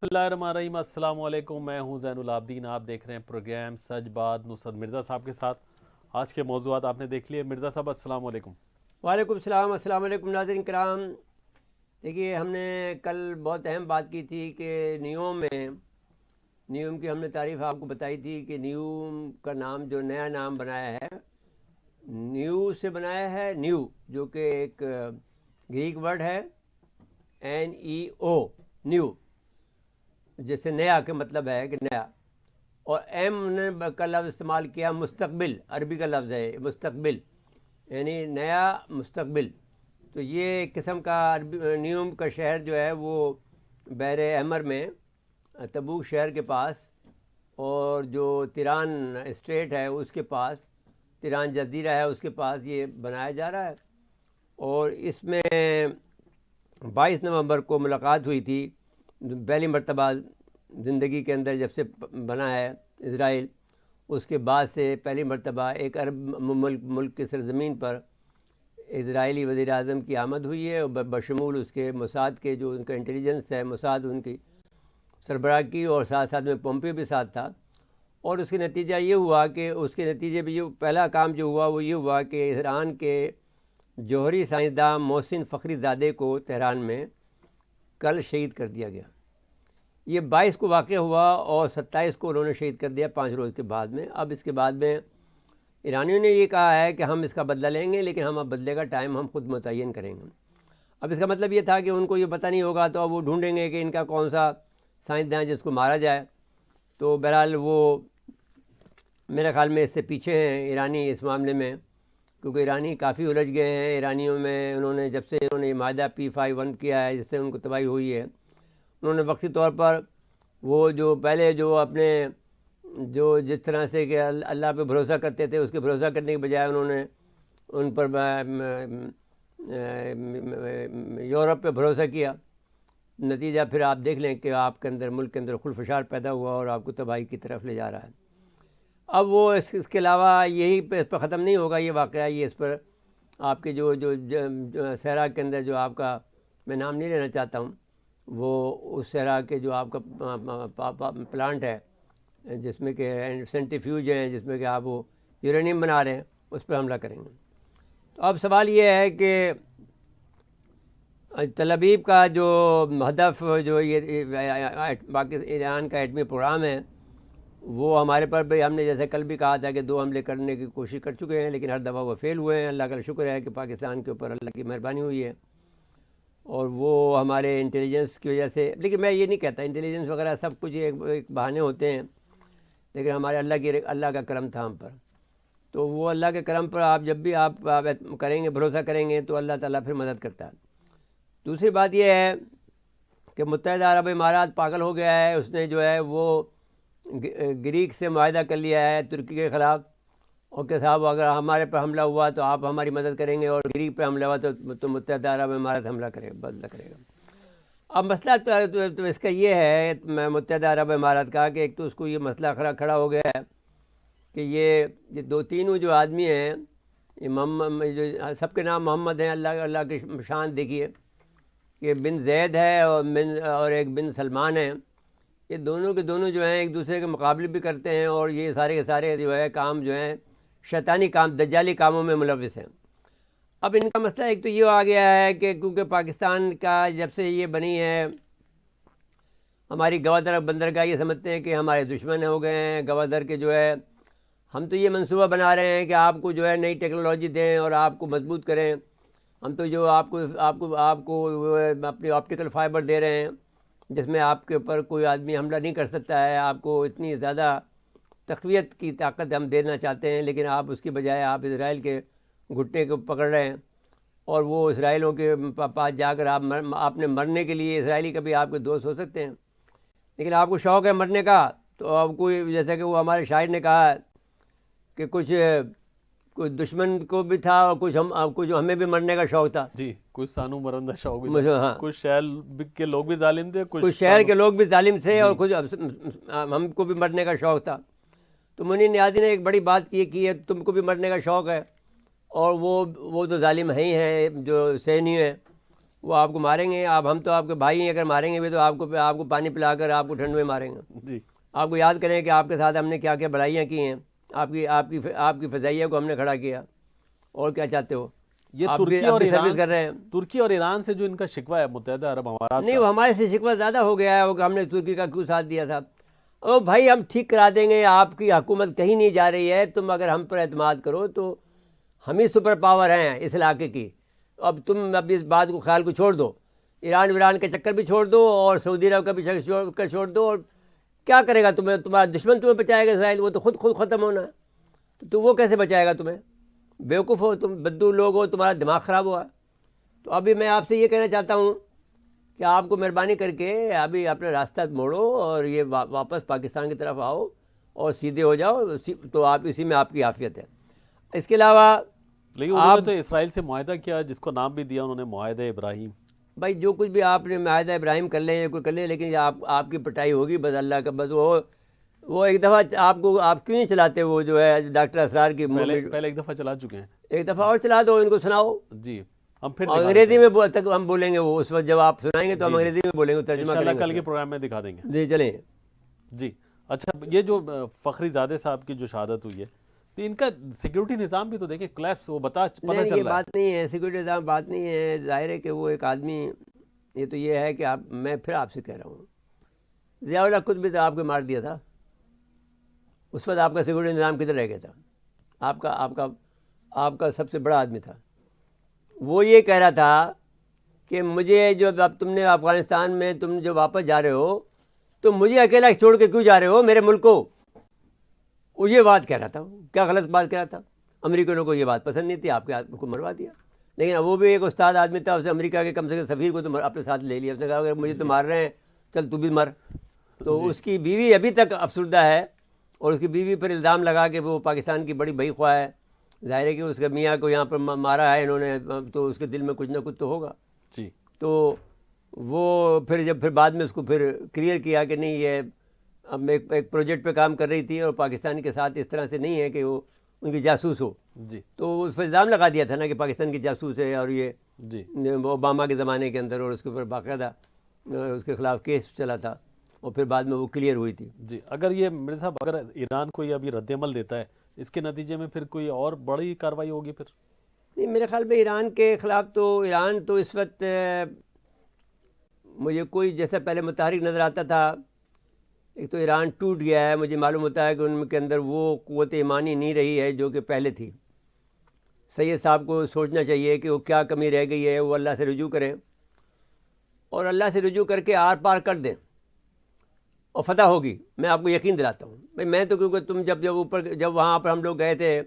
بسم اللہ الرحمن الرحیم۔ السلام علیکم، میں ہوں زین العابدین۔ آپ دیکھ رہے ہیں پروگرام سچ بات نصرت مرزا صاحب کے ساتھ۔ آج کے موضوعات آپ نے دیکھ لیے۔ مرزا صاحب السلام علیکم۔ وعلیکم السلام۔ السلام علیکم ناظرین کرام۔ دیکھیے، ہم نے کل بہت اہم بات کی تھی کہ نیوم کی ہم نے تعریف آپ کو بتائی تھی کہ نیوم کا نام جو نیا نام بنایا ہے، نیو سے بنایا ہے، نیو جو کہ ایک گریک ورڈ ہے، NEO، نیو، جس سے نیا کے مطلب ہے کہ نیا، اور ایم نے کا لفظ استعمال کیا مستقبل، عربی کا لفظ ہے مستقبل، یعنی نیا مستقبل۔ تو یہ ایک قسم کا نیوم کا شہر جو ہے وہ بحر احمر میں تبوک شہر کے پاس، اور جو تیران اسٹریٹ ہے اس کے پاس، تیران جزیرہ ہے اس کے پاس یہ بنایا جا رہا ہے۔ اور اس میں 22 نومبر کو ملاقات ہوئی تھی، پہلی مرتبہ زندگی کے اندر جب سے بنا ہے اسرائیل، اس کے بعد سے پہلی مرتبہ ایک عرب ملک کی سرزمین پر اسرائیلی وزیر اعظم کی آمد ہوئی ہے، اور بشمول اس کے موساد کے جو ان کا انٹیلیجنس ہے، موساد ان کی سربراہ کی، اور ساتھ ساتھ میں پومپیو بھی ساتھ تھا۔ اور اس کے نتیجہ یہ ہوا کہ اس کے نتیجے میں یہ پہلا کام جو ہوا وہ یہ ہوا کہ ایران کے جوہری سائنسداں محسن فخری زادے کو تہران میں کل شہید کر دیا گیا۔ یہ 22 کو واقع ہوا اور 27 کو انہوں نے شہید کر دیا 5 روز کے بعد میں۔ اب اس کے بعد میں ایرانیوں نے یہ کہا ہے کہ ہم اس کا بدلہ لیں گے، لیکن ہم اب بدلے کا ٹائم ہم خود متعین کریں گے۔ اب اس کا مطلب یہ تھا کہ ان کو یہ پتہ نہیں ہوگا، تو اب وہ ڈھونڈیں گے کہ ان کا کون سا سائنسداں جس کو مارا جائے۔ تو بہرحال وہ میرے خیال میں اس سے پیچھے ہیں ایرانی اس معاملے میں، کیونکہ ایرانی کافی الجھ گئے ہیں۔ ایرانیوں میں انہوں نے جب سے انہوں نے یہ معاہدہ P51 کیا ہے، جس سے ان کو تباہی ہوئی ہے، انہوں نے وقتی طور پر وہ جو پہلے جو اپنے جو جس طرح سے کہ اللہ پہ بھروسہ کرتے تھے، اس کے بھروسہ کرنے کے بجائے انہوں نے ان پر یورپ پہ بھروسہ کیا۔ نتیجہ پھر آپ دیکھ لیں کہ آپ کے اندر ملک کے اندر خلفشار پیدا ہوا اور آپ کو تباہی کی طرف لے جا رہا ہے۔ اب وہ اس کے علاوہ یہی پہ اس پر ختم نہیں ہوگا یہ واقعہ، یہ اس پر آپ کے جو صحرا کے اندر جو آپ کا، میں نام نہیں لینا چاہتا ہوں، وہ اس صحرا کے جو آپ کا پلانٹ ہے جس میں کہ سینٹریفیوج ہیں، جس میں کہ آپ وہ یورینیم بنا رہے ہیں، اس پہ حملہ کریں گے۔ تو اب سوال یہ ہے کہ تل ابیب کا جو ہدف، جو یہ باقی ایران کا ایٹمی پروگرام ہے، وہ ہمارے پر بھی، ہم نے جیسے کل بھی کہا تھا کہ 2 حملے کرنے کی کوشش کر چکے ہیں، لیکن ہر دفعہ وہ فیل ہوئے ہیں۔ اللہ کا شکر ہے کہ پاکستان کے اوپر اللہ کی مہربانی ہوئی ہے، اور وہ ہمارے انٹیلیجنس کی وجہ سے، لیکن میں یہ نہیں کہتا انٹیلیجنس وغیرہ سب کچھ ایک بہانے ہوتے ہیں، لیکن ہمارے اللہ کا کرم تھا ہم پر۔ تو وہ اللہ کے کرم پر آپ جب بھی آپ کریں گے، بھروسہ کریں گے، تو اللہ تعالیٰ پھر مدد کرتا ہے۔ دوسری بات یہ ہے کہ متحدہ عرب امارات پاگل ہو گیا ہے، اس نے جو ہے وہ گریک سے معاہدہ کر لیا ہے ترکی کے خلاف، اور کہ صاحب اگر ہمارے پر حملہ ہوا تو آپ ہماری مدد کریں گے، اور گریک پہ حملہ ہوا تو متحدہ عرب امارات حملہ بدلہ کرے گا۔ اب مسئلہ تو اس کا یہ ہے متحدہ عرب امارات کا، کہ ایک تو اس کو یہ مسئلہ کھڑا ہو گیا ہے کہ یہ 2-3 جو آدمی ہیں، یہ محمد، جو سب کے نام محمد ہیں، اللہ کی شان دیکھیے کہ بن زید ہے اور ایک بن سلمان ہے، یہ دونوں کے دونوں جو ہیں ایک دوسرے کے مقابلے بھی کرتے ہیں، اور یہ سارے کے سارے جو ہے کام جو ہیں شیطانی کام، دجالی کاموں میں ملوث ہیں۔ اب ان کا مسئلہ ایک تو یہ آ گیا ہے کہ کیونکہ پاکستان کا جب سے یہ بنی ہے، ہماری گوادر بندرگاہ یہ سمجھتے ہیں کہ ہمارے دشمن ہو گئے ہیں گوادر کے، جو ہے ہم تو یہ منصوبہ بنا رہے ہیں کہ آپ کو جو ہے نئی ٹیکنالوجی دیں اور آپ کو مضبوط کریں، ہم تو جو آپ کو اپنی آپٹیکل فائبر دے رہے ہیں، جس میں آپ کے اوپر کوئی آدمی حملہ نہیں کر سکتا ہے، آپ کو اتنی زیادہ تقویت کی طاقت ہم دینا چاہتے ہیں، لیکن آپ اس کی بجائے آپ اسرائیل کے گھٹنے کو پکڑ رہے ہیں، اور وہ اسرائیلیوں کے پاس جا کر آپ نے مرنے کے لیے، اسرائیلی کبھی آپ کے دوست ہو سکتے ہیں، لیکن آپ کو شوق ہے مرنے کا، تو اب کوئی جیسا کہ وہ ہمارے شاعر نے کہا کہ کچھ دشمن کو بھی تھا اور کچھ ہمیں بھی مرنے کا شوق تھا۔ جی، کچھ سانو مرندہ شوق بھی تھا، ہاں، کچھ شہر کے لوگ بھی ظالم تھے، کچھ شہر کے لوگ بھی ظالم تھے، اور کچھ ہم کو بھی مرنے کا شوق تھا۔ تو منی نیازی نے ایک بڑی بات کی ہے، تم کو بھی مرنے کا شوق ہے، اور وہ تو ظالم ہی ہیں جو صہیونی ہیں، وہ آپ کو ماریں گے. ہم تو آپ کے بھائی ہیں, اگر ماریں گے بھی تو آپ کو پانی پلا کر آپ کو ٹھنڈ میں ماریں گے. جی آپ کو یاد کریں کہ آپ کے ساتھ ہم نے کیا کیا بڑائیاں کی ہیں, آپ کی فضائیہ کو ہم نے کھڑا کیا. اور کیا چاہتے ہو؟ یہ آپ ترکی اب اور بھی سروس ایران کر رہے ہیں. ترکی اور ایران سے جو ان کا شکوہ ہے متحدہ عرب امارات نہیں, کا. وہ ہمارے سے شکوہ زیادہ ہو گیا ہے, وہ کہ ہم نے ترکی کا کیوں ساتھ دیا تھا. او بھائی, ہم ٹھیک کرا دیں گے, آپ کی حکومت کہیں نہیں جا رہی ہے, تم اگر ہم پر اعتماد کرو تو ہم ہی سپر پاور ہیں اس علاقے کی. اب تم اب اس بات کو خیال کو چھوڑ دو, ایران کا چکر بھی چھوڑ دو, اور سعودی عرب کا بھی چکر چھوڑ دو. اور کیا کرے گا تمہیں؟ تمہارا دشمن تمہیں بچائے گا اسرائیل, وہ تو خود ختم ہونا ہے. تو وہ کیسے بچائے گا تمہیں؟ بیوقوف ہو تم, بدو لوگ ہو, تمہارا دماغ خراب ہوا. تو ابھی میں آپ سے یہ کہنا چاہتا ہوں کہ آپ کو مہربانی کر کے ابھی اپنا راستہ موڑو اور یہ واپس پاکستان کی طرف آؤ اور سیدھے ہو جاؤ, تو آپ اسی میں آپ کی عافیت ہے. اس کے علاوہ لیکن انہوں نے تو اسرائیل سے معاہدہ کیا, جس کو نام بھی دیا انہوں نے معاہدہ ابراہیم. بھائی جو کچھ بھی آپ نے معاہدہ ابراہیم کر لیں یا کوئی کر لیں, لیکن آپ کی پٹائی ہوگی بس اللہ کا. بس وہ ایک دفعہ آپ کیوں نہیں چلاتے وہ جو ہے ڈاکٹر اسرار کی پہلے ایک دفعہ چلا چکے ہیں. ایک دفعہ اور چلا دو, ان کو سناؤ. جی ہم پھر انگریزی میں تک ہم بولیں گے, وہ اس وقت جب آپ سنائیں گے تو ہم انگریزی میں بولیں گے, ترجمہ انشاءاللہ کریں گے. کل کے پروگرام میں دکھا دیں گے. جی چلیں. جی اچھا, یہ جو فخری زادہ صاحب کی جو شہادت ہوئی ہے, تو ان کا سیکیورٹی نظام بھی تو دیکھیں کلیپس, وہ پتہ چل نہیں, رہا یہ ہے. بات نہیں ہے, سیکورٹی نظام بات نہیں ہے. ظاہر ہے کہ وہ ایک آدمی, یہ تو یہ ہے کہ میں پھر آپ سے کہہ رہا ہوں, ضیاء الحق خود بھی تو آپ کو مار دیا تھا. اس وقت آپ کا سیکورٹی نظام کدھر رہ گیا تھا؟ آپ کا سب سے بڑا آدمی تھا. وہ یہ کہہ رہا تھا کہ مجھے جو اب تم نے افغانستان میں تم جو واپس جا رہے ہو تو مجھے اکیلا چھوڑ کے کیوں جا رہے ہو میرے ملک کو. وہ یہ بات کہہ رہا تھا. کیا غلط بات کہہ رہا تھا؟ امریکنوں کو یہ بات پسند نہیں تھی, آپ کے آدمی کو مروا دیا. لیکن وہ بھی ایک استاد آدمی تھا, اسے امریکہ کے کم سے کم سفیر کو تو اپنے ساتھ لے لیا. اس نے کہا کہ مجھے تو مار رہے ہیں, چل تو بھی مر. تو اس کی بیوی ابھی تک افسردہ ہے, اور اس کی بیوی پر الزام لگا کہ وہ پاکستان کی بڑی بھئی خواہ ہے. ظاہر ہے کہ اس کے میاں کو یہاں پر مارا ہے انہوں نے, تو اس کے دل میں کچھ نہ کچھ تو ہوگا. جی تو وہ پھر بعد میں اس کو پھر کلیئر کیا کہ نہیں, یہ اب ایک پروجیکٹ پہ کام کر رہی تھی اور پاکستان کے ساتھ اس طرح سے نہیں ہے کہ وہ ان کی جاسوس ہو. جی تو اس پہ الزام لگا دیا تھا نا کہ پاکستان کی جاسوس ہے, اور یہ جی اوباما کے زمانے کے اندر, اور اس کے اوپر باقاعدہ اس کے خلاف کیس چلا تھا, اور پھر بعد میں وہ کلیئر ہوئی تھی. جی اگر یہ مرزا صاحب, اگر ایران کو یہ ابھی رد عمل دیتا ہے, اس کے نتیجے میں پھر کوئی اور بڑی کارروائی ہوگی پھر؟ نہیں, میرے خیال میں ایران کے خلاف تو ایران تو اس وقت مجھے کوئی جیسا پہلے متحرک نظر آتا تھا, ایک تو ایران ٹوٹ گیا ہے. مجھے معلوم ہوتا ہے کہ ان کے اندر وہ قوت ایمانی نہیں رہی ہے جو کہ پہلے تھی. سید صاحب کو سوچنا چاہیے کہ وہ کیا کمی رہ گئی ہے, وہ اللہ سے رجوع کریں, اور اللہ سے رجوع کر کے آر پار کر دیں, اور فتح ہوگی. میں آپ کو یقین دلاتا ہوں بھائی. میں تو کیونکہ تم جب وہاں پر ہم لوگ گئے تھے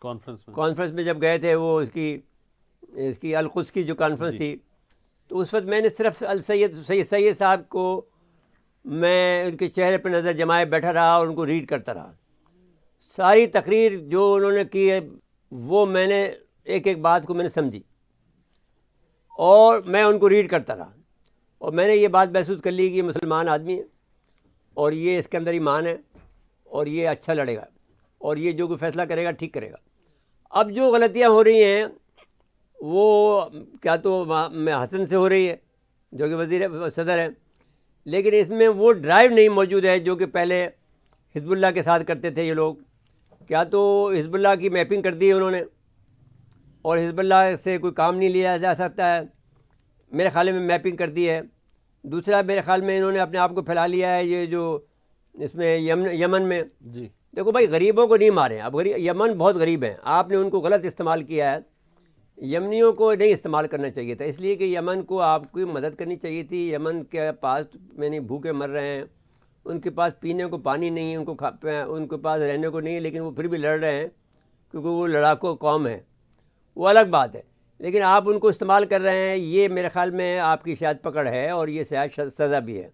کانفرنس میں جب گئے تھے, وہ اس کی القدس کی جو کانفرنس تھی, تو اس وقت میں نے صرف سید صاحب کو میں ان کے چہرے پر نظر جمائے بیٹھا رہا اور ان کو ریڈ کرتا رہا. ساری تقریر جو انہوں نے کی ہے وہ میں نے ایک ایک بات کو میں نے سمجھی, اور میں ان کو ریڈ کرتا رہا, اور میں نے یہ بات محسوس کر لی کہ یہ مسلمان آدمی ہے, اور یہ اس کے اندر ایمان ہے, اور یہ اچھا لڑے گا, اور یہ جو کوئی فیصلہ کرے گا ٹھیک کرے گا. اب جو غلطیاں ہو رہی ہیں وہ کیا تو حسن سے ہو رہی ہے جو کہ وزیر صدر ہے, لیکن اس میں وہ ڈرائیو نہیں موجود ہے جو کہ پہلے حزب اللہ کے ساتھ کرتے تھے یہ لوگ. کیا تو حزب اللہ کی میپنگ کر دی ہے انہوں نے, اور حزب اللہ سے کوئی کام نہیں لیا جا سکتا ہے, میرے خیال میں میپنگ کر دی ہے. دوسرا میرے خیال میں انہوں نے اپنے آپ کو پھیلا لیا ہے یہ جو اس میں یمن میں. جی دیکھو بھائی, غریبوں کو نہیں ماریں. اب یمن بہت غریب ہیں, آپ نے ان کو غلط استعمال کیا ہے. یمنیوں کو نہیں استعمال کرنا چاہیے تھا, اس لیے کہ یمن کو آپ کی مدد کرنی چاہیے تھی. یمن کے پاس میں نہیں بھوکے مر رہے ہیں, ان کے پاس پینے کو پانی نہیں ہے, ان کے پاس رہنے کو نہیں ہے, لیکن وہ پھر بھی لڑ رہے ہیں کیونکہ وہ لڑاکو قوم ہے. وہ الگ بات ہے, لیکن آپ ان کو استعمال کر رہے ہیں. یہ میرے خیال میں آپ کی شاید پکڑ ہے, اور یہ شاید سزا بھی ہے.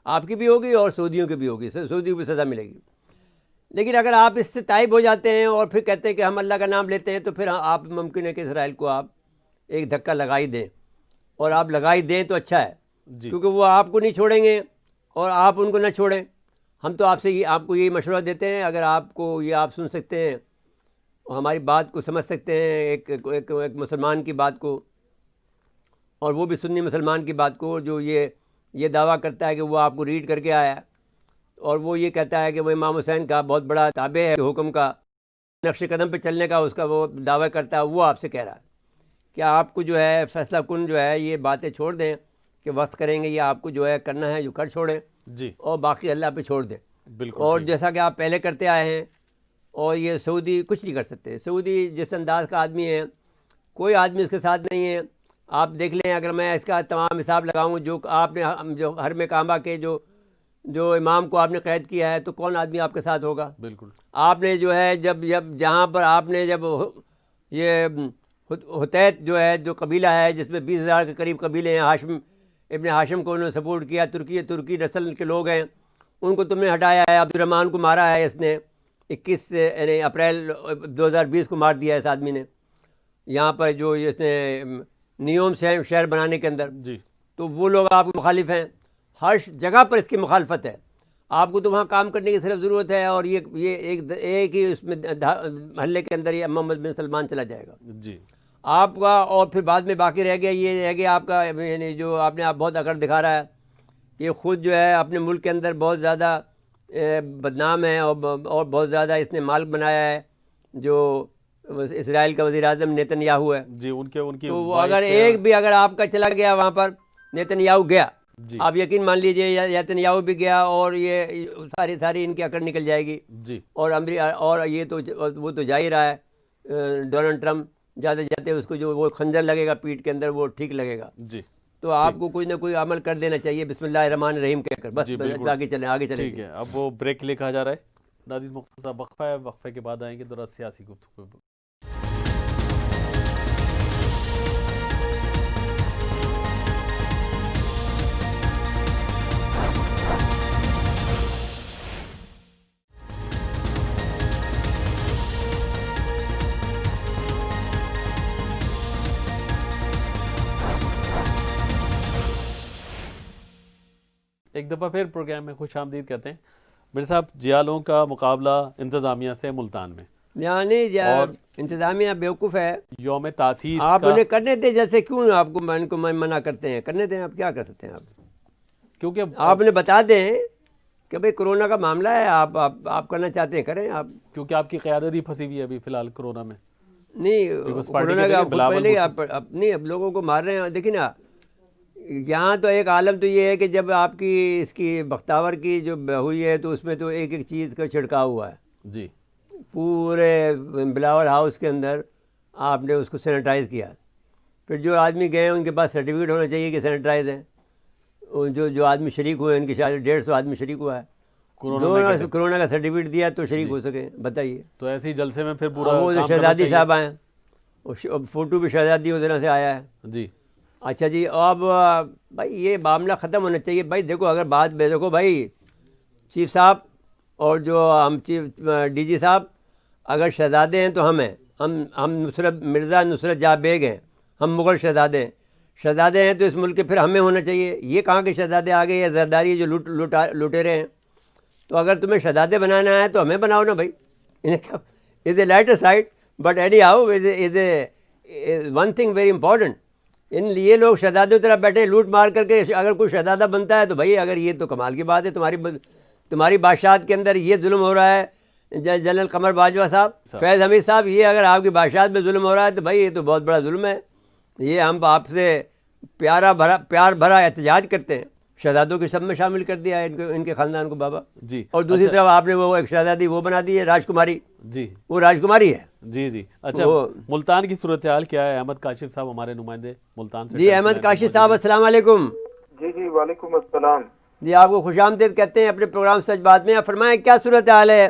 آپ کی بھی ہوگی اور سعودیوں کی بھی ہوگی, سعودیوں کو بھی سزا ملے گی. لیکن اگر آپ اس سے تائب ہو جاتے ہیں اور پھر کہتے ہیں کہ ہم اللہ کا نام لیتے ہیں, تو پھر آپ ممکن ہے کہ اسرائیل کو آپ ایک دھکا لگائی دیں, اور آپ لگائی دیں تو اچھا ہے, کیونکہ وہ آپ کو نہیں چھوڑیں گے اور آپ ان کو نہ چھوڑیں. ہم تو آپ کو یہی مشورہ دیتے ہیں, اگر آپ کو یہ آپ سن سکتے ہیں اور ہماری بات کو سمجھ سکتے ہیں, ایک مسلمان کی بات کو, اور وہ بھی سنی مسلمان کی بات کو جو یہ دعویٰ کرتا ہے کہ وہ آپ کو ریڈ کر کے آیا ہے، اور وہ یہ کہتا ہے کہ وہ امام حسین کا بہت بڑا تابع ہے، حکم کا نقش قدم پہ چلنے کا اس کا وہ دعویٰ کرتا ہے، وہ آپ سے کہہ رہا ہے کہ آپ کو جو ہے فیصلہ کن جو ہے یہ باتیں چھوڑ دیں کہ وقت کریں گے، یا آپ کو جو ہے کرنا ہے جو کر چھوڑیں جی اور باقی اللہ پہ چھوڑ دیں. بالکل اور ٹھیک. جیسا کہ آپ پہلے کرتے آئے ہیں، اور یہ سعودی کچھ نہیں کر سکتے. سعودی جس انداز کا آدمی ہے، کوئی آدمی اس کے ساتھ نہیں ہے. آپ دیکھ لیں، اگر میں اس کا تمام حساب لگاؤں جو آپ نے جو حرم کعبہ کے جو امام کو آپ نے قید کیا ہے، تو کون آدمی آپ کے ساتھ ہوگا؟ بالکل آپ نے جو ہے جب جہاں پر آپ نے جب یہ حتیت جو ہے جو قبیلہ ہے جس میں 20,000 کے قریب قبیلے ہیں، ہاشم ابن ہاشم کو انہوں نے سپورٹ کیا، ترکی نسل کے لوگ ہیں، ان کو تم نے ہٹایا ہے. عبد الرحمن کو مارا ہے اس نے 21 اپریل 2020 کو مار دیا ہے اس آدمی نے، یہاں پر جو اس نے نیوم شہر بنانے کے اندر. جی تو وہ لوگ آپ کے مخالف ہیں، ہر جگہ پر اس کی مخالفت ہے. آپ کو تو وہاں کام کرنے کی صرف ضرورت ہے، اور یہ ایک ہی اس میں محلے کے اندر یہ محمد بن سلمان چلا جائے گا جی آپ کا. اور پھر بعد میں باقی رہ گیا یہ ہے کہ آپ کا یعنی جو آپ نے بہت اکڑ دکھا رہا ہے کہ خود جو ہے اپنے ملک کے اندر بہت زیادہ بدنام ہے، اور بہت زیادہ اس نے مالک بنایا ہے جو اسرائیل کا وزیر اعظم نیتن یاہو ہے. جی ان کی تو وہ اگر ایک بھی اگر آپ کا چلا گیا وہاں پر، نیتن یاہو گیا، جی آپ یقین مان لیجئے نیتن یاہو بھی گیا، اور یہ ساری ان کی اکڑ نکل جائے گی. جی اور یہ تو وہ تو جا ہی رہا ہے. ڈونلڈ ٹرمپ جاتے جاتے اس کو جو وہ خنجر لگے گا پیٹھ کے اندر وہ ٹھیک لگے گا. جی تو آپ کو کوئی نہ کوئی عمل کر دینا چاہیے، بسم اللہ الرحمن الرحیم کہہ کر. بس جی بالکل آگے چلیں ٹھیک ہے. اب وہ بریک کے لیے کہا جا رہا ہے. ناظرین مختصر وقفہ ہے، وقفے کے بعد آئیں گے ذرا سیاسی گفتگو. ایک دفعہ پھر پروگرام میں خوش آمدید کہتے ہیں. مرزا صاحب، جیالوں کا مقابلہ انتظامیہ سے ملتان میں، یعنی انتظامیہ بیوقوف ہے. یوم تاسیس آپ کا انہیں کرنے دیں، جیسے کیوں آپ کو ان کو منع کرتے ہیں؟ کرنے دیں، آپ کیا کر سکتے ہیں؟ کیونکہ آپ انہیں بتا دیں کہ بھئی کرونا کا معاملہ ہے، آپ کرنا چاہتے ہیں کریں. آپ کیونکہ آپ کی قیادت ہی پھنسی ہوئی ہے ابھی فی الحال کرونا میں. نہیں، پیپلز پارٹی کرونا کے کا ذریعے بلاول پہلے بھٹو. نہیں اب لوگوں کو مار رہے ہیں. دیکھیں نا، یہاں تو ایک عالم تو یہ ہے کہ جب آپ کی اس کی بختاور کی جو ہوئی ہے تو اس میں تو ایک ایک چیز کا چھڑکاؤ ہوا ہے. جی پورے بلاول ہاؤس کے اندر آپ نے اس کو سینیٹائز کیا. پھر جو آدمی گئے ہیں ان کے پاس سرٹیفکیٹ ہونا چاہیے کہ سینیٹائز ہیں. جو آدمی شریک ہوئے ان کی شاید 150 آدمی شریک ہوا ہے. کرونا کا سرٹیفکیٹ دیا تو شریک ہو سکے. بتائیے. تو ایسے ہی جلسے میں پھر پورا وہ کام کرنا شہزادی چاہیے. صاحب آئے ہیں، فوٹو بھی شہزادی اس طرح سے آیا ہے. جی اچھا جی، اب بھائی یہ معاملہ ختم ہونا چاہیے. بھائی دیکھو، اگر بات دیکھو بھائی، چیف صاحب اور جو ہم چیف ڈی جی صاحب اگر شہزادے ہیں تو ہم ہیں. ہم مرزا نصرت جہاں بیگ ہیں، ہم مغل شہزادے ہیں. شہزادے ہیں تو اس ملک کے پھر ہمیں ہونا چاہیے. یہ کہاں کے شہزادے آگے یا زرداری جو لٹیرے ہیں؟ تو اگر تمہیں شہزادے بنانا ہے تو ہمیں بناؤ نا بھائی. Is a lighter side but anyhow is a one thing very important. یہ لوگ شہزادوں کی طرح بیٹھے لوٹ مار کر کے اگر کوئی شہزادہ بنتا ہے تو بھائی اگر یہ تو کمال کی بات ہے. تمہاری بادشاہت کے اندر یہ ظلم ہو رہا ہے. جنرل قمر باجوہ صاحب، فیض حمید صاحب، یہ اگر آپ کی بادشاہت میں ظلم ہو رہا ہے تو بھائی یہ تو بہت بڑا ظلم ہے. یہ ہم آپ سے پیار بھرا احتجاج کرتے ہیں. شہزادوں کی سب میں شامل کر دیا ہے ان کے خاندان کو بابا. جی اور دوسری طرف آپ نے وہ ایک شہزادی وہ بنا دی ہے راجکماری. جی وہ راجکماری ہے. جی جی اچھا، ملتان کی صورتحال کیا ہے؟ احمد کاشف صاحب ہمارے نمائندے ملتان سے. جی احمد کاشف صاحب، السلام علیکم. جی وعلیکم السلام. جی آپ کو خوش آمدید کہتے ہیں اپنے پروگرام سچ بات میں. فرمائیں کیا صورتحال ہے؟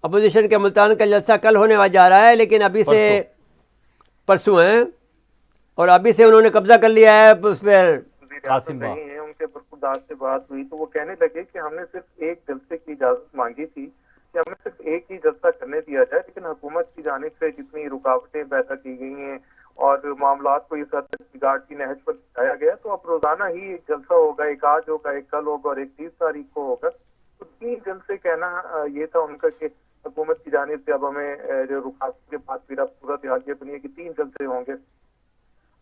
اپوزیشن کے ملتان کا جلسہ کل ہونے جا رہا ہے، لیکن ابھی سے پرسوں ہیں، اور ابھی سے انہوں نے قبضہ کر لیا ہے اس پر. قاسم با نہیں ہے، ان کے برخوردار سے بات ہوئی تو وہ کہنے لگے کہ ہم نے صرف ایک جلسے کی اجازت مانگی تھی کہ ہمیں صرف ایک ہی جلسہ کرنے دیا جائے، لیکن حکومت کی جانب سے جتنی رکاوٹیں پیدا کی گئی ہیں اور معاملات کو اس حد تک بگاڑ کی نہج پر لایا گیا، تو اب روزانہ ہی ایک جلسہ ہوگا. ایک آج ہوگا، ایک کل ہوگا اور ایک 30 تاریخ کو ہوگا. تو 3 جلسے کہنا یہ تھا ان کا کہ حکومت کی جانب سے اب ہمیں جو رکاوٹ کے بعد پھر اب صورت حال یہ بنی ہے کہ 3 جلسے ہوں گے.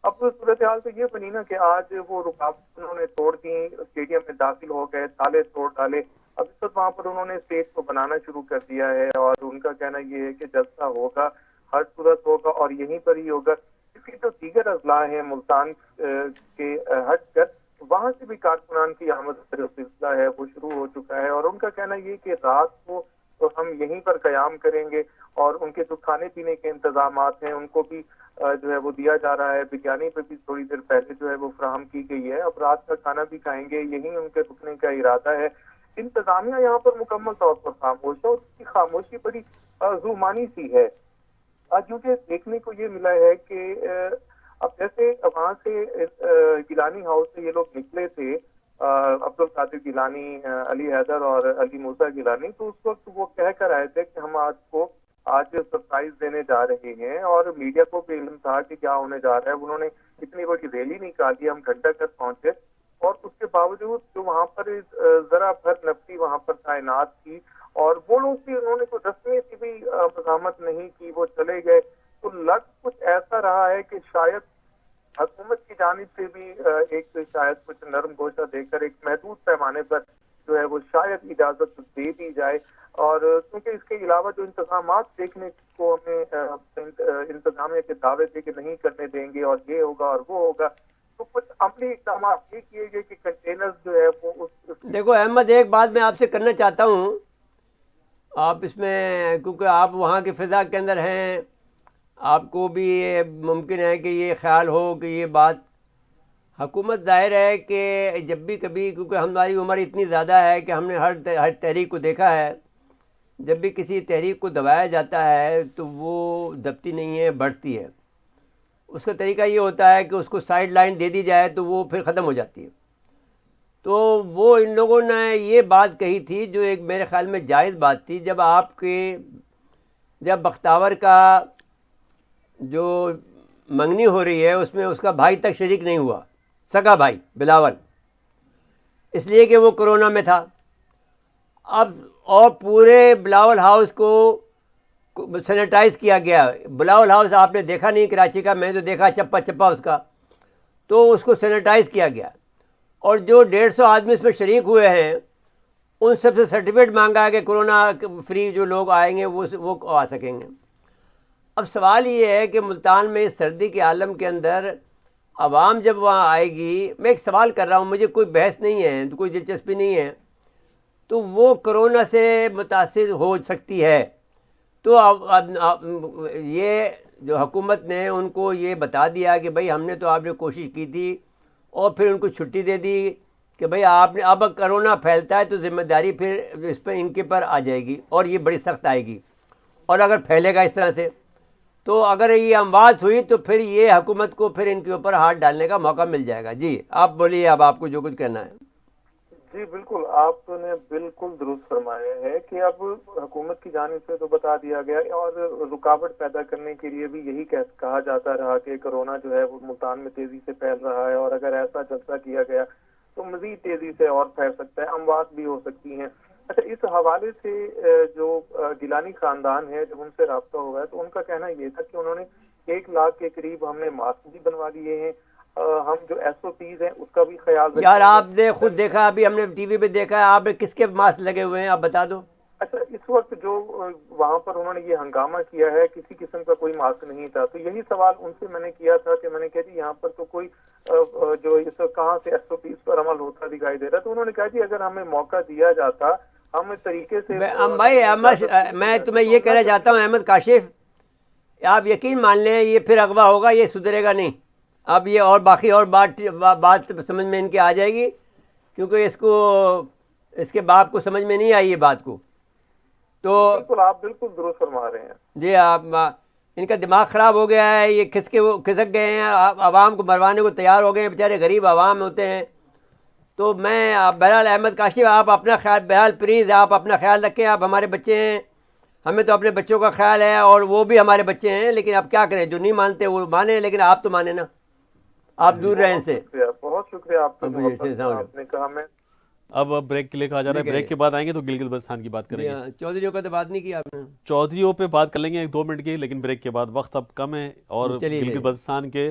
اب صورتحال تو یہ بنی نا کہ آج وہ رکاوٹ انہوں نے توڑ دی، اسٹیڈیم میں داخل ہو گئے، تالے توڑ ڈالے. اب اس وقت وہاں پر انہوں نے اسٹیج کو بنانا شروع کر دیا ہے اور ان کا کہنا یہ ہے کہ جلسہ ہوگا، ہر صورت ہوگا اور یہیں پر ہی ہوگا. اس کی جو دیگر اضلاع ہیں ملتان کے ہٹ کر، وہاں سے بھی کارکنان کی آمد کا جو سلسلہ ہے وہ شروع ہو چکا ہے اور ان کا کہنا یہ کہ رات کو تو ہم یہیں پر قیام کریں گے اور ان کے جو کھانے پینے کے انتظامات ہیں ان کو بھی جو ہے وہ دیا جا رہا ہے. بریانی پہ بھی تھوڑی دیر پہلے جو ہے وہ فراہم کی گئی ہے. اب رات کا کھانا بھی کھائیں گے، یہیں ان کے رکنے کا ارادہ ہے. انتظامیہ یہاں پر مکمل طور پر خاموش ہے اور اس کی خاموشی بڑی زومانی سی ہے. کیونکہ دیکھنے کو یہ ملا ہے کہ اب جیسے وہاں سے گیلانی ہاؤس سے یہ لوگ نکلے تھے، عبد القادر گیلانی، علی حیدر اور علی موسیٰ گیلانی، تو اس وقت وہ کہہ کر آئے تھے کہ ہم آج سرپرائز دینے جا رہے ہیں اور میڈیا کو بھی علم تھا کہ کیا ہونے جا رہا ہے. انہوں نے اتنی بڑی ریلی نکالی، ہم گھنٹہ گھر پہنچے اور اس کے باوجود جو وہاں پر ذرا بھر نفسی وہاں پر تعینات کی اور وہ لوگ بھی انہوں نے کوئی رسمی سی بھی مزاحمت نہیں کی، وہ چلے گئے. تو لگ کچھ ایسا رہا ہے کہ شاید حکومت کی جانب سے بھی ایک شاید کچھ نرم گوشہ دے کر ایک محدود پیمانے پر جو ہے وہ شاید اجازت دے دی جائے. اور کیونکہ اس کے علاوہ جو انتظامات دیکھنے کو ہمیں انتظامیہ کے دعوے تھے کہ نہیں کرنے دیں گے اور یہ ہوگا اور وہ ہوگا، تو کچھ عملی اقدامات یہ کیے گئے کہ کنٹینرز جو ہے وہ دیکھو احمد، ایک بات میں آپ سے کرنا چاہتا ہوں. آپ اس میں کیونکہ آپ وہاں کی فضا کے اندر ہیں، آپ کو بھی یہ ممکن ہے کہ یہ خیال ہو کہ یہ بات حکومت ظاہر ہے کہ جب بھی کبھی، کیونکہ ہماری عمر اتنی زیادہ ہے کہ ہم نے ہر تحریک کو دیکھا ہے، جب بھی کسی تحریک کو دبایا جاتا ہے تو وہ دبتی نہیں ہے، بڑھتی ہے. اس کا طریقہ یہ ہوتا ہے کہ اس کو سائیڈ لائن دے دی جائے تو وہ پھر ختم ہو جاتی ہے. تو وہ ان لوگوں نے یہ بات کہی تھی جو ایک میرے خیال میں جائز بات تھی. جب بختاور کا جو منگنی ہو رہی ہے اس میں اس کا بھائی تک شریک نہیں ہوا، سگا بھائی بلاول، اس لیے کہ وہ کرونا میں تھا. اب اور پورے بلاول ہاؤس کو سینیٹائز کیا گیا. بلاول ہاؤس آپ نے دیکھا نہیں کراچی کا، میں تو دیکھا چپا چپا اس کا، تو اس کو سینیٹائز کیا گیا. اور جو 150 آدمی اس میں شریک ہوئے ہیں ان سب سے سرٹیفکیٹ مانگا ہے کہ کرونا فری جو لوگ آئیں گے وہ آ سکیں گے. اب سوال یہ ہے کہ ملتان میں اس سردی کے عالم کے اندر عوام جب وہاں آئے گی، میں ایک سوال کر رہا ہوں، مجھے کوئی بحث نہیں ہے، کوئی دلچسپی نہیں ہے، تو وہ کرونا سے متاثر ہو سکتی ہے. تو یہ جو حکومت نے ان کو یہ بتا دیا کہ بھائی ہم نے تو آپ نے کوشش کی تھی، اور پھر ان کو چھٹی دے دی کہ بھئی آپ نے اب کرونا پھیلتا ہے تو ذمہ داری پھر اس پہ ان کے پر آ جائے گی اور یہ بڑی سخت آئے گی. اور اگر پھیلے گا اس طرح سے تو اگر یہ اموات ہوئی تو پھر یہ حکومت کو پھر ان کے اوپر ہاتھ ڈالنے کا موقع مل جائے گا. جی آپ بولیے، اب آپ کو جو کچھ کرنا ہے. جی بالکل، آپ نے بالکل درست فرمایا ہے کہ اب حکومت کی جانب سے تو بتا دیا گیا اور رکاوٹ پیدا کرنے کے لیے بھی یہی کہا جاتا رہا کہ کرونا جو ہے وہ ملتان میں تیزی سے پھیل رہا ہے اور اگر ایسا جلسہ کیا گیا تو مزید تیزی سے اور پھیل سکتا ہے، اموات بھی ہو سکتی ہیں. اچھا، اس حوالے سے جو گیلانی خاندان ہے جب ان سے رابطہ ہوا ہے تو ان کا کہنا یہ تھا کہ انہوں نے 1 لاکھ کے قریب ہم نے ماسک بھی بنوا لیے ہیں، ہم جو SOPs ہیں اس کا بھی خیال رکھیں. یار آپ نے خود دیکھا، ابھی ہم نے ٹی وی پہ دیکھا ہے، آپ نے کس کے ماسک لگے ہوئے ہیں آپ بتا دو. اچھا، اس وقت جو وہاں پر انہوں نے یہ ہنگامہ کیا ہے کسی قسم کا کوئی ماسک نہیں تھا. تو یہی سوال ان سے میں نے کیا تھا کہ میں نے کہا جی یہاں پر تو کوئی جو اس وقت کہاں سے SOPs پر عمل ہوتا دکھائی دے رہا. تو انہوں نے کہا جی اگر ہمیں موقع دیا جاتا ہم اس طریقے سے. بھائی احمد، میں تمہیں یہ کہنا چاہتا ہوں احمد کاشف، آپ یقین مان لیں یہ پھر اغوا ہوگا، یہ سدھرے گا نہیں. اب یہ اور باقی اور بات سمجھ میں ان کے آ جائے گی، کیونکہ اس کے باپ کو سمجھ میں نہیں آئی یہ بات کو. تو بالکل آپ بالکل درست فرما رہے ہیں. جی آپ، ان کا دماغ خراب ہو گیا ہے، یہ کھسک گئے ہیں، عوام کو مروانے کو تیار ہو گئے ہیں، بیچارے غریب عوام ہوتے ہیں. تو میں بہرحال احمد کاشف، آپ اپنا خیال، بہرحال پلیز آپ اپنا خیال رکھیں. آپ ہمارے بچے ہیں، ہمیں تو اپنے بچوں کا خیال ہے اور وہ بھی ہمارے بچے ہیں، لیکن اب کیا کریں، جو نہیں مانتے وہ مانیں، لیکن آپ تو مانیں نا، آپ دور رہیں سے. بہت شکریہ آپ کا، آپ نے کہا. میں اب بریک کے لیے کہا جا رہا ہے، بریک کے بعد آئیں گے تو گلگت بلتستان کی بات کریں گے. چودھریوں کا تو بات نہیں کیا آپ نے. چودھریوں پہ بات کر لیں گے 1-2 منٹ کی، لیکن بریک کے بعد وقت اب کم ہے اور گلگت بلتستان کے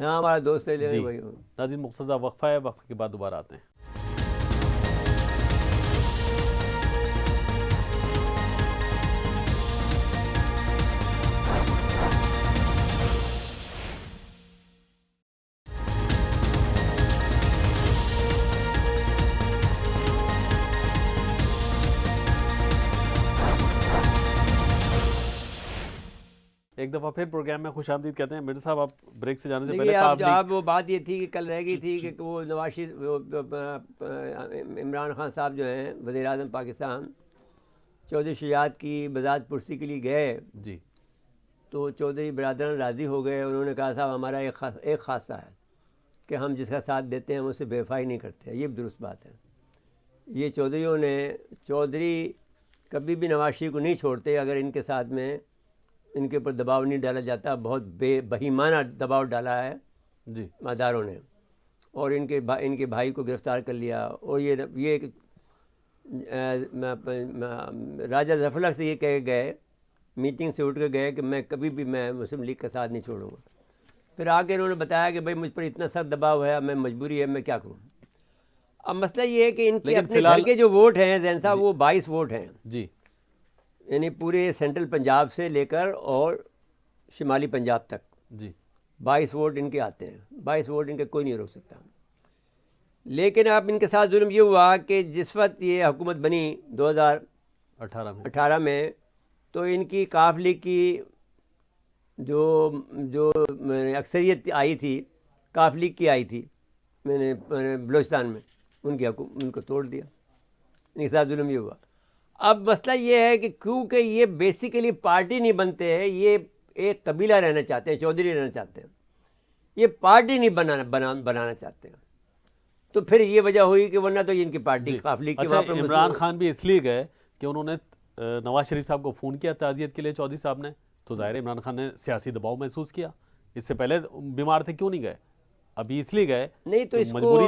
ہاں ہمارا دوست ہے جی وہی ناظرین مختصر وقفہ ہے، وقفے کے بعد دوبارہ آتے ہیں۔ ایک دفعہ پھر پروگرام میں خوش آمدید کہتے ہیں۔ مرزا صاحب آپ بریک سے جانے سے پہلے دیکھیے آپ وہ بات یہ تھی کہ کل رہ گئی تھی کہ وہ نواز عمران خان صاحب جو ہیں وزیر اعظم پاکستان چودھری شجاعت کی بذات پرسی کے لیے گئے، جی تو چودھری برادران راضی ہو گئے۔ انہوں نے کہا صاحب ہمارا ایک خاصہ ہے کہ ہم جس کا ساتھ دیتے ہیں ہم اسے بے وفائی نہیں کرتے، یہ بھی درست بات ہے۔ یہ چودھریوں نے چودھری کبھی بھی نواز شریف کو نہیں چھوڑتے اگر ان کے ساتھ میں ان کے اوپر دباؤ نہیں ڈالا جاتا۔ بہت بہیمانہ دباؤ ڈالا ہے جی ماداروں نے، اور ان کے بھائی کو گرفتار کر لیا، اور یہ راجہ ظفر الحق سے یہ کہہ گئے، میٹنگ سے اٹھ کے گئے کہ میں کبھی بھی میں مسلم لیگ کا ساتھ نہیں چھوڑوں گا۔ پھر آ کے انہوں نے بتایا کہ بھائی مجھ پر اتنا سخت دباؤ ہے، میں مجبوری ہے، میں کیا کروں۔ اب مسئلہ یہ ہے کہ ان کے اپنے گھر کے جو ووٹ ہیں زین صاحب وہ 22 ووٹ ہیں، جی یعنی پورے سینٹرل پنجاب سے لے کر اور شمالی پنجاب تک جی 22 ووٹ ان کے آتے ہیں۔ 22 ووٹ ان کے کوئی نہیں روک سکتا۔ لیکن اب ان کے ساتھ ظلم یہ ہوا کہ جس وقت یہ حکومت بنی 2018 میں، تو ان کی قاف لیگ کی جو اکثریت آئی تھی، قاف لیگ کی آئی تھی میں نے بلوچستان میں، ان کو توڑ دیا۔ ان کے ساتھ ظلم یہ ہوا۔ اب مسئلہ یہ ہے کہ کیونکہ یہ بیسیکلی پارٹی نہیں بنتے ہیں، یہ ایک قبیلہ رہنا چاہتے ہیں، چودھری رہنا چاہتے ہیں، یہ پارٹی نہیں بنانا چاہتے ہیں، تو پھر یہ وجہ ہوئی کہ ورنہ تو ان کی پارٹی قاف لیگ کی اچھا وہاں پر عمران خان بھی اس لیے گئے کہ انہوں نے نواز شریف صاحب کو فون کیا تعزیت کے لیے چودھری صاحب نے، تو ظاہر ہے عمران خان نے سیاسی دباؤ محسوس کیا۔ اس سے پہلے بیمار تھے کیوں نہیں گئے؟ ابھی اس لیے گئے نہیں تو اس کو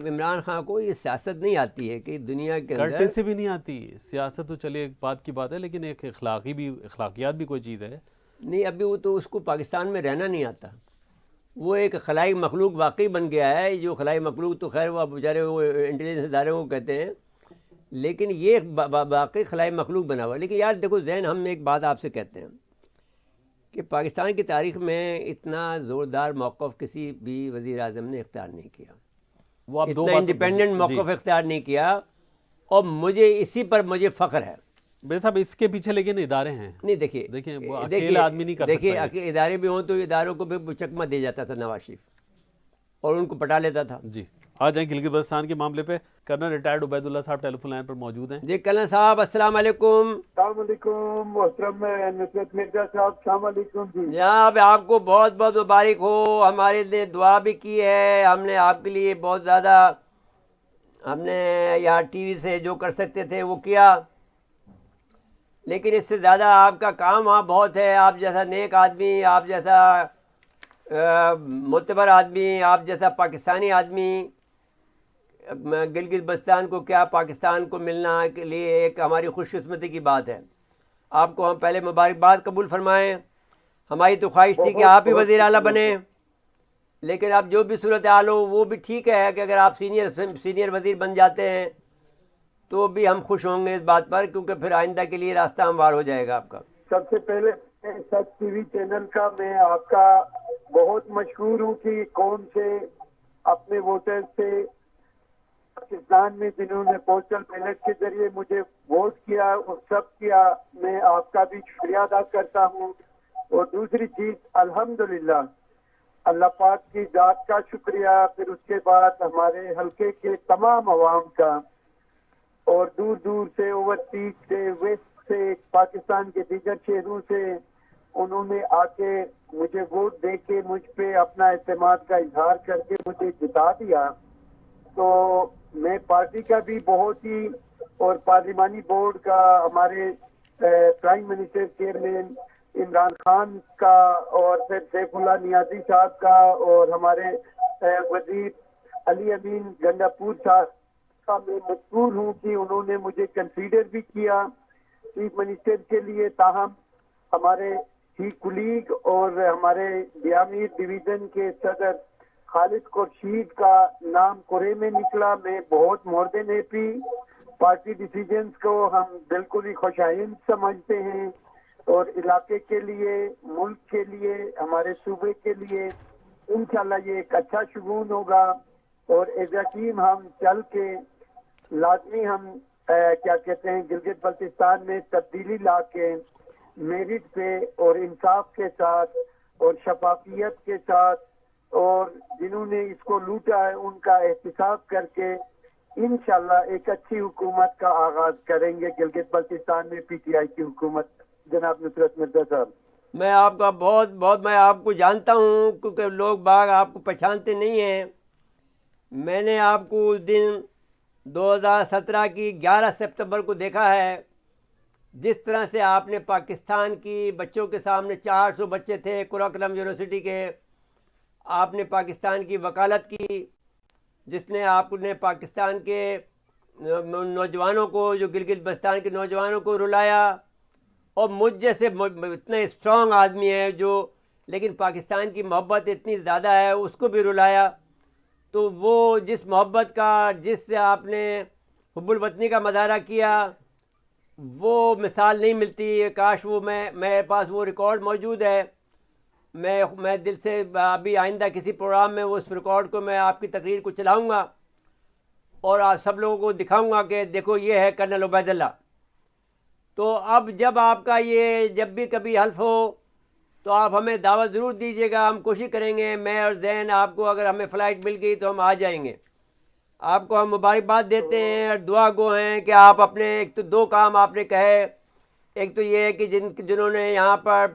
عمران خان کو یہ سیاست نہیں آتی ہے کہ دنیا کے اندر کرتے سے بھی نہیں آتی سیاست، تو چلیے ایک بات کی بات ہے، لیکن ایک اخلاقیات بھی کوئی چیز ہے نہیں۔ ابھی وہ تو اس کو پاکستان میں رہنا نہیں آتا، وہ ایک خلائی مخلوق واقعی بن گیا ہے۔ جو خلائی مخلوق تو خیر وہ بیچارے وہ انٹیلیجنس ادارے وہ کہتے ہیں، لیکن یہ واقعی خلائی مخلوق بنا ہوا ہے۔ لیکن یار دیکھو زین، ہم ایک بات آپ سے کہتے ہیں کہ پاکستان کی تاریخ میں اتنا زوردار موقف کسی بھی وزیر اعظم نے اختیار نہیں کیا، وہ اتنا انڈیپینڈنٹ موقف اختیار نہیں کیا، اور اسی پر مجھے فخر ہے۔ بھائی صاحب اس کے پیچھے لیکن ادارے ہیں، نہیں دیکھیے وہ اکیلا آدمی نہیں کر سکتا۔ دیکھیے ادارے بھی ہوں تو اداروں کو بھی چکمہ دے جاتا تھا نواز شریف، اور ان کو پٹا لیتا تھا۔ جی آ جائیں گلگت بلتستان کے معاملے پہ۔ کرنل ریٹائرڈ عبیداللہ صاحب ٹیلی فون لائن پر موجود ہیں۔ جی کرنل صاحب السلام علیکم۔ السلام علیکم محترم نصرت مرزا صاحب، السلام علیکم جی۔ جناب آپ کو بہت بہت مبارک ہو، ہمارے لیے دعا بھی کی ہے، ہم نے آپ کے لیے بہت زیادہ، ہم نے یہاں ٹی وی سے جو کر سکتے تھے وہ کیا، لیکن اس سے زیادہ آپ کا کام وہاں بہت ہے۔ آپ جیسا نیک آدمی، آپ جیسا معتبر آدمی، آپ جیسا پاکستانی آدمی، گلگت بلتستان کو کیا پاکستان کو ملنا کے لیے ایک ہماری خوش قسمتی کی بات ہے۔ آپ کو ہم پہلے مبارکباد قبول فرمائیں۔ ہماری تو خواہش تھی کہ آپ ہی وزیر اعلیٰ بنیں، لیکن اب جو بھی صورتحال ہو وہ بھی ٹھیک ہے کہ اگر آپ سینئر وزیر بن جاتے ہیں تو بھی ہم خوش ہوں گے اس بات پر، کیونکہ پھر آئندہ کے لیے راستہ ہموار ہو جائے گا آپ کا۔ سب سے پہلے سچ ٹی وی چینل کا میں آپ کا بہت مشہور ہوں کہ کون سے اپنے ووٹر سے پاکستان میں جنہوں نے پوسٹل بیلٹ کے ذریعے مجھے ووٹ کیا اور سب کیا، میں آپ کا بھی شکریہ ادا کرتا ہوں۔ اور دوسری چیز الحمدللہ اللہ پاک کی ذات کا شکریہ، پھر اس کے بعد ہمارے حلقے کے تمام عوام کا، اور دور دور سے اوورسیز سے، ویسٹ سے، پاکستان کے دیگر شہروں سے انہوں نے آ کے مجھے ووٹ دے کے مجھ پہ اپنا اعتماد کا اظہار کر کے مجھے جتا دیا۔ تو میں پارٹی کا بھی بہت ہی، اور پارلیمانی بورڈ کا، ہمارے prime minister chairman Imran Khan کا، اور پھر سیف اللہ نیازی صاحب کا، اور ہمارے وزیر علی امین گنڈاپور صاحب کا میں مشکور ہوں کہ انہوں نے مجھے کنسیڈر بھی کیا چیف منسٹر کے لیے۔ تاہم ہمارے ہی کلیگ اور ہمارے بیامیر ڈویژن کے صدر خالد خورشید کا نام قرعے میں نکلا. میں بہت مور دین ہیپی. پارٹی ڈیسیجنز کو ہم بالکل ہی خوش آئند سمجھتے ہیں اور علاقے کے لیے, ملک کے لیے, ہمارے صوبے کے لیے انشاءاللہ یہ ایک اچھا شگون ہوگا. اور ایز اے ٹیم ہم چل کے لازمی ہم کیا کہتے ہیں گلگت بلتستان میں تبدیلی لا کے میرٹ پہ اور انصاف کے ساتھ اور شفافیت کے ساتھ اور جنہوں نے اس کو لوٹا ہے ان کا احتساب کر کے انشاءاللہ ایک اچھی حکومت کا آغاز کریں گے گلگت بلتستان میں, پی ٹی آئی کی حکومت. جناب نصرت مرزا صاحب, میں آپ کا میں آپ کو جانتا ہوں کیونکہ لوگ باغ آپ کو پہچانتے نہیں ہیں. میں نے آپ کو اس دن 2017 کی 11 ستمبر کو دیکھا ہے, جس طرح سے آپ نے پاکستان کی بچوں کے سامنے 400 بچے تھے قراقرم یونیورسٹی کے, آپ نے پاکستان کی وکالت کی, جس نے آپ نے پاکستان کے نوجوانوں کو, جو گلگت بلتستان کے نوجوانوں کو رلایا. اور مجھ جیسے اتنے اسٹرانگ آدمی ہے جو لیکن پاکستان کی محبت اتنی زیادہ ہے اس کو بھی رلایا. تو وہ جس محبت کا, جس سے آپ نے حب الوطنی کا مظاہرہ کیا, وہ مثال نہیں ملتی. کاش وہ میرے پاس وہ ریکارڈ موجود ہے. میں دل سے ابھی آئندہ کسی پروگرام میں اس ریکارڈ کو میں آپ کی تقریر کو چلاؤں گا اور آپ سب لوگوں کو دکھاؤں گا کہ دیکھو یہ ہے کرنل عبید اللہ. تو اب جب آپ کا یہ جب بھی کبھی حلف ہو تو آپ ہمیں دعوت ضرور دیجیے گا. ہم کوشش کریں گے, میں اور زین, آپ کو اگر ہمیں فلائٹ مل گئی تو ہم آ جائیں گے. آپ کو ہم مبارکباد دیتے ہیں اور دعا گو ہیں کہ آپ اپنے ایک تو 2 کام آپ نے کہے. ایک تو یہ ہے کہ جنہوں نے یہاں پر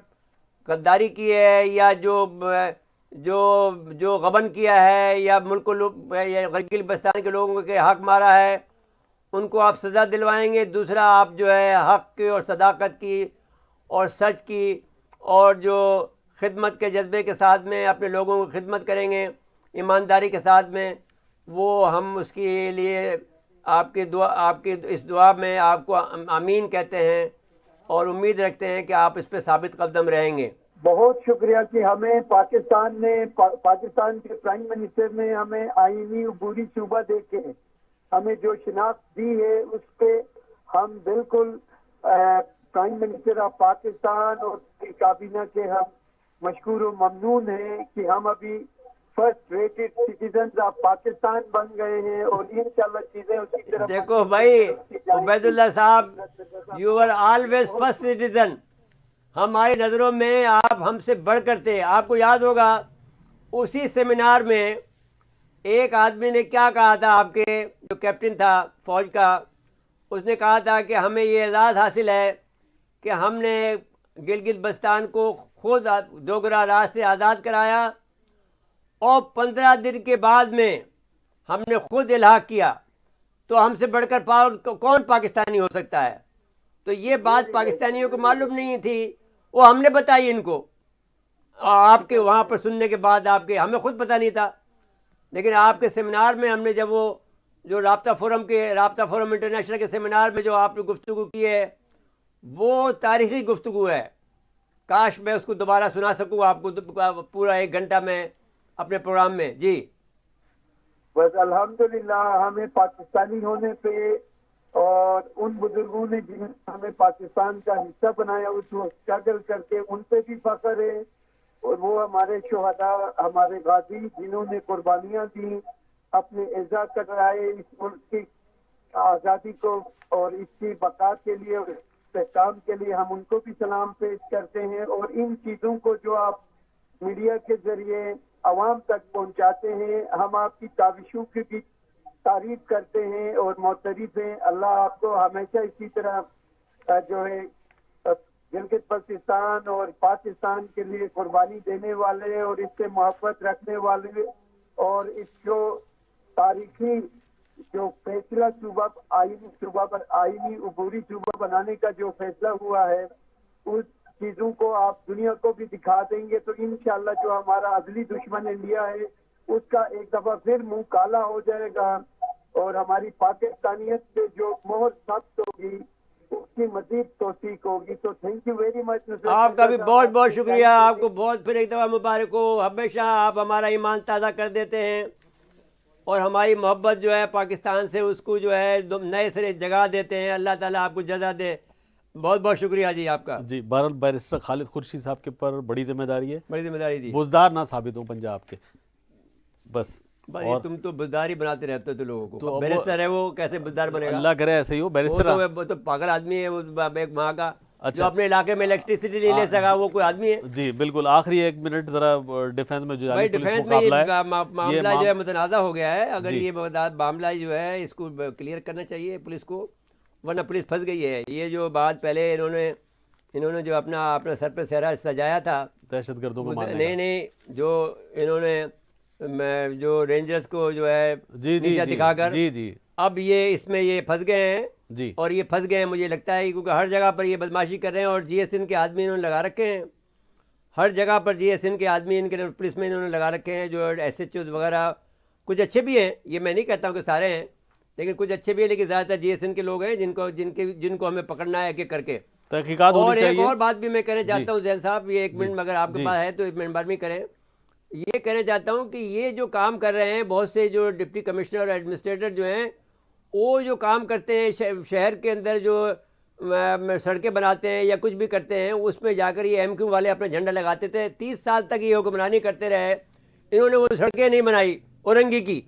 غداری کی ہے یا جو غبن کیا ہے یا ملک کو گلگت بلتستان کے لوگوں کے حق مارا ہے, ان کو آپ سزا دلوائیں گے. دوسرا آپ جو ہے حق کی اور صداقت کی اور سچ کی اور جو خدمت کے جذبے کے ساتھ میں اپنے لوگوں کو خدمت کریں گے ایمانداری کے ساتھ میں, وہ ہم اس کے لیے آپ کی اس دعا میں آپ کو آمین کہتے ہیں اور امید رکھتے ہیں کہ آپ اس پہ ثابت قدم رہیں گے. بہت شکریہ کہ ہمیں پاکستان کے پرائم منسٹر نے ہمیں آئینی عبوری صوبہ دے کے ہمیں جو شناخت دی ہے اس پہ ہم بالکل پرائم منسٹر آف پاکستان اور کابینہ کے ہم مشکور و ممنون ہیں کہ ہم ابھی first rated citizens of Pakistan بن گئے ہیں اور انشاءاللہ چیزیں اسی طرح. دیکھو بھائی عبید اللہ صاحب, you are always first citizen. ہماری نظروں میں آپ ہم سے بڑھ کر تھے. آپ کو یاد ہوگا اسی سیمینار میں ایک آدمی نے کیا کہا تھا, آپ کے جو کیپٹن تھا فوج کا, اس نے کہا تھا کہ ہمیں یہ اعزاز حاصل ہے کہ ہم نے گلگت بلتستان کو خود ڈوگرا راج سے آزاد کرایا اور 15 دن کے بعد میں ہم نے خود الحاق کیا. تو ہم سے بڑھ کر کون پاکستانی ہو سکتا ہے؟ تو یہ بات پاکستانیوں کو معلوم نہیں تھی, وہ ہم نے بتائی ان کو. آپ کے وہاں پر سننے کے بعد ہمیں خود پتہ نہیں تھا, لیکن آپ کے سیمینار میں ہم نے جب وہ جو رابطہ فورم انٹرنیشنل کے سیمینار میں جو آپ نے گفتگو کی ہے وہ تاریخی گفتگو ہے. کاش میں اس کو دوبارہ سنا سکوں آپ کو پورا 1 گھنٹہ میں اپنے پروگرام میں. جی بس الحمدللہ ہمیں پاکستانی ہونے پہ اور ان بزرگوں نے جنہوں نے ہمیں پاکستان کا حصہ بنایا اس وقت اسٹرگل کر کے ان پہ بھی فخر ہے. اور وہ ہمارے شہداء, ہمارے غازی جنہوں نے قربانیاں دی, اپنے اعزا کرائے اس ملک کی آزادی کو اور اس کی بقا کے لیے اور استحکام کے لیے, ہم ان کو بھی سلام پیش کرتے ہیں. اور ان چیزوں کو جو آپ میڈیا کے ذریعے عوام تک پہنچاتے ہیں, ہم آپ کی کاوشوں کی بھی تعریف کرتے ہیں اور معترف ہیں. اللہ آپ کو ہمیشہ اسی طرح جو ہے گلگت بلتستان اور پاکستان کے لیے قربانی دینے والے اور اس سے محبت رکھنے والے اور اس کو تاریخی جو فیصلہ آئینی عبوری صوبہ بنانے کا جو فیصلہ ہوا ہے اس چیزوں کو آپ دنیا کو بھی دکھا دیں گے تو انشاءاللہ جو ہمارا ازلی دشمن انڈیا ہے اس کا ایک دفعہ پھر منہ کالا ہو جائے گا اور ہماری پاکستانیت پہ جو مہر سخت ہوگی کی مزید توثیق ہوگی. تو تھینک یو ویری مچ. آپ کا بھی بہت بہت شکریہ. آپ کو بہت پھر ایک دفعہ مبارک ہو. ہمیشہ آپ ہمارا ایمان تازہ کر دیتے ہیں اور ہماری محبت جو ہے پاکستان سے اس کو جو ہے نئے سرے جگہ دیتے ہیں. اللہ تعالیٰ آپ کو جزا دے. بہت بہت شکریہ جی آپ کا. جی بہرحال بیرسٹر خالد قرشی صاحب کے اوپر بڑی ذمہ داری ہے. بڑی ذمہ داری دی. بزدار نہ ثابت ہوں پنجاب کے بس. یہ تم تو بزدار ہی بناتے رہتے ہو تو لوگوں کو. تو بیرسٹر ہے وہ کیسے بزدار بنے گا؟ اللہ کرے ایسے ہی ہو. بیرسٹر وہ تو پاگل آدمی ہے. وہ ایک وہاں کا جو اپنے علاقے میں الیکٹریسٹی نہیں لے سکا وہ کوئی آدمی ہے. جی بالکل. آخری ایک منٹ ذرا ڈیفینس میں جو بھائی ڈیفینس میں یہ معاملہ جو ہے متنازع ہو گیا ہے. اگر جی. یہ معاملہ جو ہے اس کو کلیئر کرنا چاہیے پولیس کو, ورنہ پولیس پھنس گئی ہے. یہ جو بات پہلے انہوں نے جو اپنا سر پہ سہرا سجایا تھا دہشت گردوں کو مارنے کا. نہیں جو انہوں نے جو رینجرز کو جو ہے نیچا دکھا کر اب یہ اس میں یہ پھنس گئے ہیں. جی اور یہ پھنس گئے ہیں مجھے لگتا ہے کیونکہ ہر جگہ پر یہ بدماشی کر رہے ہیں اور جی ایس این کے آدمی انہوں نے لگا رکھے ہیں. ہر جگہ پر جی ایس این کے آدمی ان کے پولیس میں انہوں نے لگا رکھے ہیں. جو ایس ایچ اوز وغیرہ کچھ اچھے بھی ہیں, یہ میں نہیں کہتا ہوں کہ سارے ہیں, لیکن کچھ اچھے بھی ہیں, لیکن زیادہ تر جی ایس این کے لوگ ہیں جن کو ہمیں پکڑنا ہے ایک کر کے. تحقیقات ہونی چاہیے. ایک اور بات بھی میں کہنا چاہتا ہوں زین صاحب, یہ ایک منٹ اگر آپ کے پاس ہے تو ایک منٹ بعد میں کریں. یہ کہنا چاہتا ہوں کہ یہ جو کام کر رہے ہیں بہت سے جو ڈپٹی کمشنر اور ایڈمنسٹریٹر جو ہیں وہ جو کام کرتے ہیں شہر کے اندر جو سڑکیں بناتے ہیں یا کچھ بھی کرتے ہیں اس میں جا کر یہ ایم کیو والے اپنا جھنڈا لگاتے تھے. 30 سال تک یہ حکمرانی کرتے رہے. انہوں نے وہ سڑکیں نہیں بنائی اورنگی کی,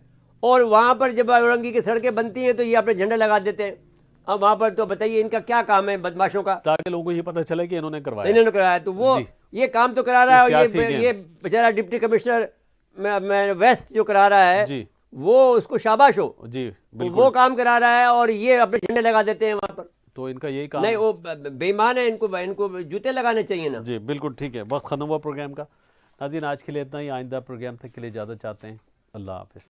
اور وہاں پر جب اورنگی کی سڑکیں بنتی ہیں تو یہ اپنا جھنڈا لگا دیتے ہیں. اب وہاں پر تو بتائیے ان کا کیا کام ہے بدماشوں کا, تاکہ لوگوں کو یہ پتہ چلے کہ انہوں نے کرایا. تو وہ یہ کام تو کرا رہا ہے, اور یہ بیچارہ ڈپٹی کمشنر ویسٹ جو کرا رہا ہے وہ اس کو شاباش ہو. جی وہ کام کرا رہا ہے اور یہ اپنے جھنڈے لگا دیتے ہیں وہاں پر. تو ان کا یہی کام نہیں, وہ بے ایمان ہے. ان کو جوتے لگانے چاہیے نا. جی بالکل ٹھیک ہے. بس ختم ہوا پروگرام کا. ناظرین آج کے لیے اتنا ہی. آئندہ پروگرام تک کے لیے اجازت چاہتے ہیں. اللہ حافظ.